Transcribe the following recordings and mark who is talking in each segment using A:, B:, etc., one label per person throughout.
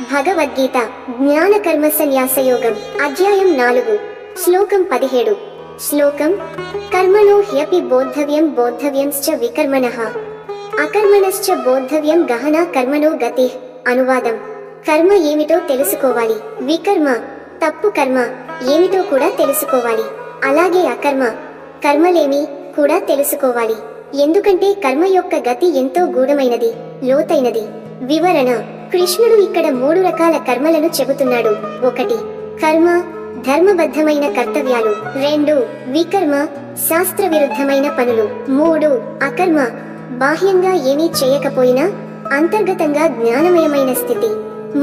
A: భగవద్గీత జ్ఞాన కర్మ సన్యాసయోగం అధ్యాయం 4 శ్లోకం 17 శ్లోకం కర్మణో హ్యపి బోద్ధవ్యం బోద్ధవ్యంశ్చ వికర్మణః అకర్మణశ్చ బోద్ధవ్యం గహనా కర్మణో గతి. అనువాదం: కర్మ ఏమిటో తెలుసుకోవాలి, వికర్మ తప్పు కర్మ ఏమిటో కూడా తెలుసుకోవాలి, అలాగే అకర్మ కర్మలేమి కూడా తెలుసుకోవాలి. ఎందుకంటే కర్మ యొక్క గతి ఎంతో గూఢమైనది, లోతైనది. వివరణ: కృష్ణుడు ఇక్కడ 3 రకాల కర్మలను చెబుతున్నాడు. 1 కర్మ ధర్మబద్ధమైన కర్తవ్యాలు, 2 వికర్మ శాస్త్ర విరుద్ధమైన పనులు, 3 అకర్మ బాహ్యంగా ఏమీ చేయకపోయినా అంతర్గతంగా జ్ఞానమయమైన స్థితి.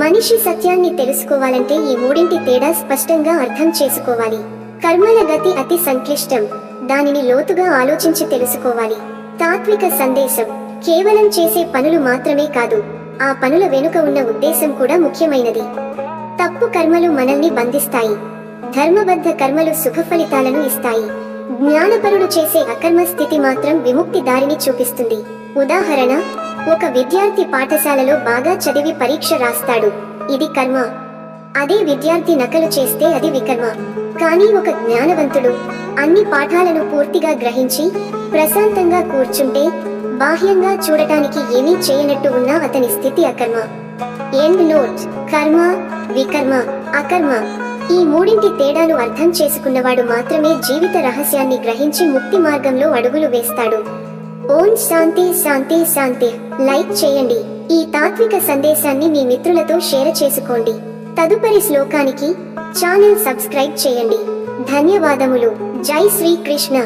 A: మనిషి సత్యాన్ని తెలుసుకోవాలంటే ఈ మూడింటి తేడా స్పష్టంగా అర్థం చేసుకోవాలి. కర్మల గతి అతి సంక్లిష్టం, దానిని లోతుగా ఆలోచించి తెలుసుకోవాలి. తాత్విక సందేశం: కేవలం చేసే పనులు మాత్రమే కాదు, ఆ పనుల వెనుక ఉన్న ఉద్దేశం కూడా ముఖ్యమైనది. తప్పు కర్మలు మనల్ని బంధిస్తాయి, ధర్మబద్ధ కర్మలు సుఖ ఫలితాలను ఇస్తాయి. జ్ఞానపరుడు చేసే అకర్మ స్థితి మాత్రం విముక్తి దారిని చూపిస్తుంది. ఉదాహరణ: ఒక విద్యార్థి పాఠశాలలో బాగా చదివి పరీక్ష రాస్తాడు, ఇది కర్మ. అదే విద్యార్థి నకలు చేస్తే అది వికర్మ. కానీ ఒక జ్ఞానవంతుడు అన్ని పాఠాలను పూర్తిగా గ్రహించి ప్రశాంతంగా కూర్చుంటే బాహ్యంగా చూడటానికి ఏమీ చేయనట్టు ఉన్న అతని స్థితి అకర్మ. ఎండ్ నోట్: కర్మ, వికర్మ, అకర్మ ఈ మూడింటి తేడాను అర్థం చేసుకున్నవాడు మాత్రమే జీవిత రహస్యాన్ని గ్రహించి ముక్తి మార్గంలో అడుగులు వేస్తాడు. ఓం శాంతి శాంతి శాంతి. లైక్ చేయండి. ఈ తాత్విక సందేశాన్ని మీ మిత్రులతో షేర్ చేసుకోండి. తదుపరి శ్లోకానికి ఛానల్ సబ్స్క్రైబ్ చేయండి. ధన్యవాదములు. జై శ్రీ కృష్ణ.